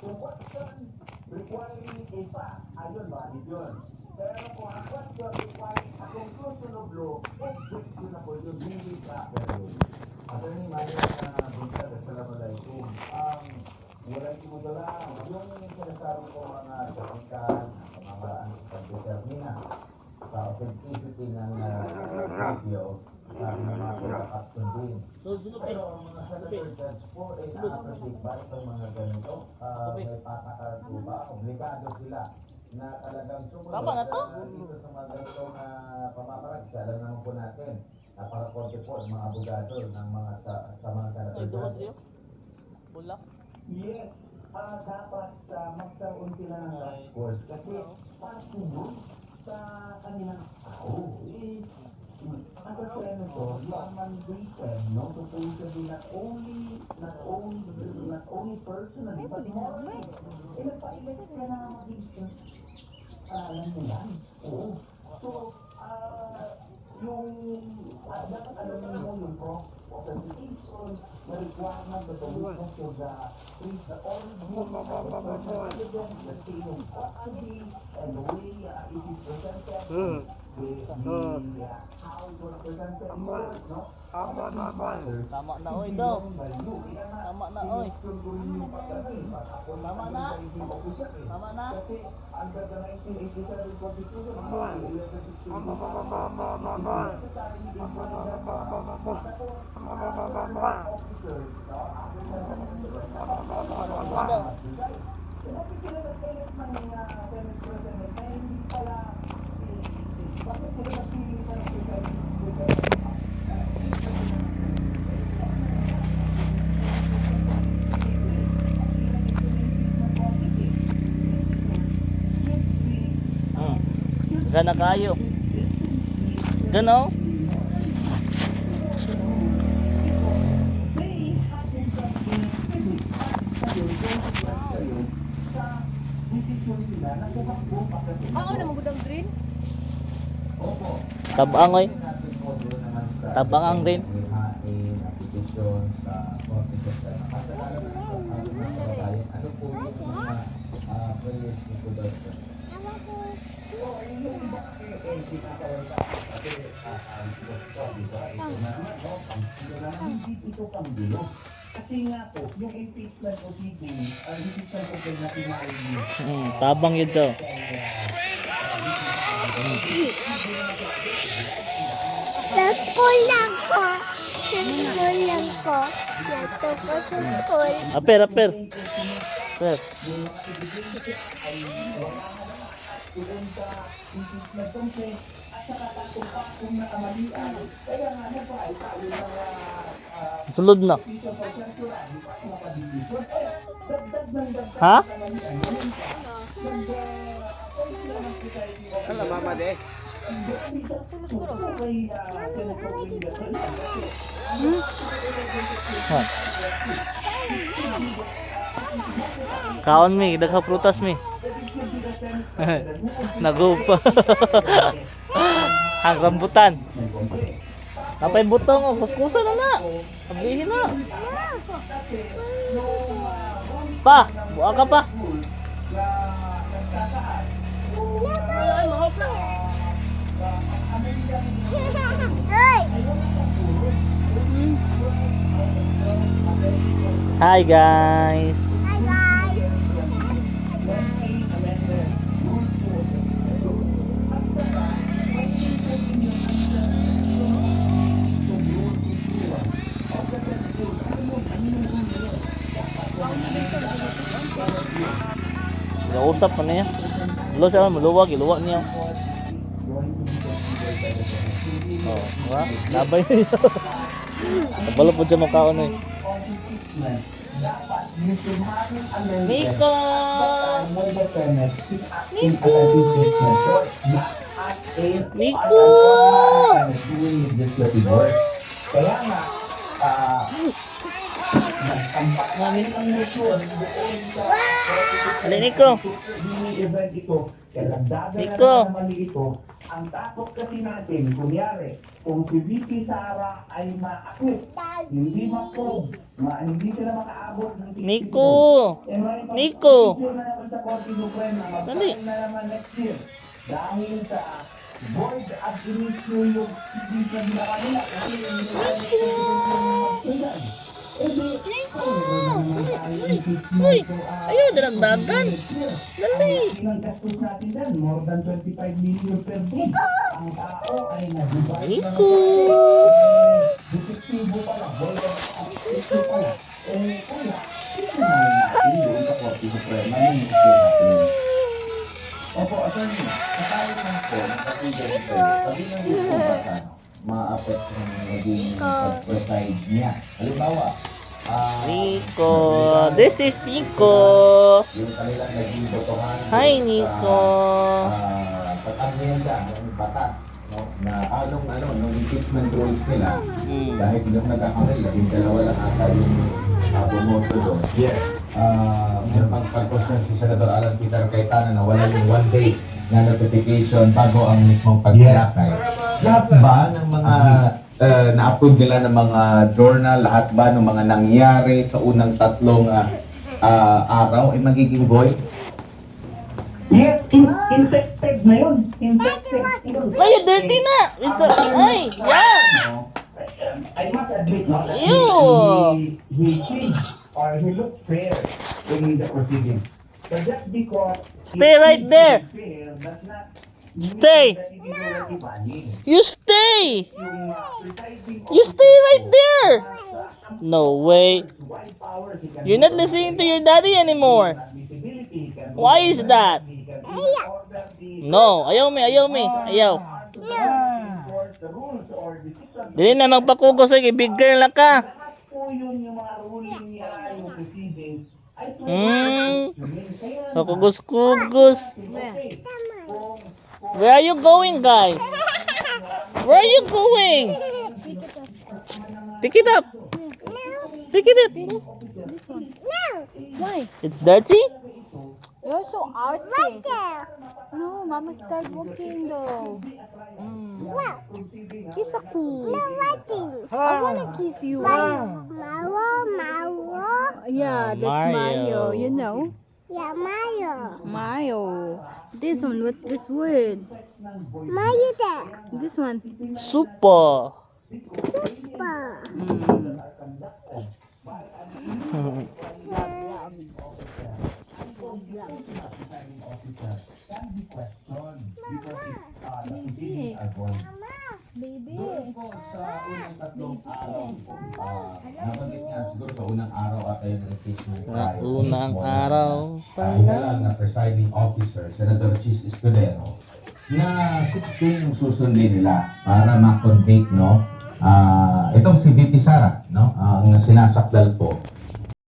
Kung question requiring a fact, ayun, valid yun. Pero kung ang question requiring a conclusion of law, objectionable yun, hindi proper yun. Attorney Mario na Buntag, assalamualaikum. Walang simula, yung sinasabi ko mga technical, pamamaraan sa pag-determina sa authenticity ng video, sabi ng mga pagkakapsun din. Pero ang mga senator judge po, na-appreciate ba itong mga ganito? May patakaran ba? Obligado sila na talagang sumunod dito sa mga ganitong pamamaraan. Alam naman po natin, napaka-konti po ang mga abogado ng mga sa mga senator judge. Yes, dapat magkaroon sila ng task force kasi para sunod sa kanilang tao. As a senator, you are mandated, no, to be not only personally, but morally. Nagpa-elect ka na maging alam mo yan. Oo. So, dapat alam mo yung authentication, the requirement, the commitment to the origin, the chain of custody, and the way it is presented, how it was presented, no? Tama na oy daw. Tama na oy. Tama na. Tama na. Kasi under the 1987 Constitution, Gana kayo. Gano? Ano mo gudang green? Tabang oy. Tabang ang green. Kasi nga po, yung impeachment proceeding, impeachment proceeding na pinahuli. Tabang yun to. Sa school lang ko. Sa school lang ko. Yato ko sa school. Aper. Per. Sulod na. Ha? Ala mama de. Ha. Kaon mi, dagha prutas mi. Nagupa. Ang rambutan. Napay butong o kuskusa na na. Sabihin na. Pa, buka ka pa. Hi guys. Hi guys. Nausap pa niya. Lo siya maluwag, iluwag niya. Oh, wa? Labay niya. Kabalo po dyan makaon eh. Nico! Nico! Kaya nga, nagtampak namin ang motion doon sa Ano Nico? event ito. Kaya nagdadala Nico! naman ito. Ang takot kasi natin, kunyari, kung si VP Sara ay ma-acquit, hindi ma-probe, hindi sila makaabot ng Nico! Eh, may Nico! pag-issue na naman sa Korte Suprema, Dali. mag-file na naman next year. Dahil sa void ab initio yung decision na kanila. Kasi yung Uy! Ayaw, daragdagan! Dali! Pinanggastos natin dyan, more than 25 million per day. Ang tao ay nag-divide. Nico! Detektibo pala, void ab initio pala. Eh, kaya, sino na natin yung sa Korte Suprema yung issue natin? Opo, attorney, kasali ng po, kasi ganito, sabi ng gusto bata, ma-affect ng naging pag-preside niya. Halimbawa, Nico! This is Nico! yung kanilang naging botohan. Hi, Nico! Pag-amyenda ng batas, no, na nung impeachment rules nila, dahil yung nagkakamali, yung dalawa lang ata yung bumoto doon. Yes. Pagpagpos na si Senator Alan Peter Cayetano na wala yung 1 day na notification bago ang mismong pagkalakay. Lahat ba ng mga na-approve nila ng mga journal, lahat ba ng mga nangyari sa unang 3 araw ay magiging void? Yes, infected na yun. Infected. Ay, dirty na! It's a... Ay! Yeah! I must admit no, that Ew. he changed or he looked fair in the proceedings. But just because Stay right there. fair does not Stay! that it is already valid. You stay! Yung presiding You stay right there! officer, No way! wide powers, he can You're not listening to your daddy anymore! admissibility, he can Why is that? he can order the No! Ayaw me! Ayaw me! Ayaw! enforce the rules or decisions. Dili na magpakugos ay big girl na ka! Lahat po yun yung mga ruling niya, yung proceedings, ay kaya Pakugos-kugos! Where are you going, guys? Where are you going? Pick it up! Pick it up! Why? It's dirty? You're so arty. No, Mama start walking though. Kiss ako. I wanna kiss you. Yeah, that's Mario. You know? Yeah, Mario. Mayo. This one, what's this word? Mario there. This one. Super! Pa. Baby. sa unang 3 araw, nabanggit nga siguro sa unang araw at ayun ang impeachment trial. Unang Mismo, araw inalang na presiding officer, Senator Chis Escudero, na 16 yung susundin nila para ma-convict, no? Itong si VP Sara, no? Ang sinasakdal po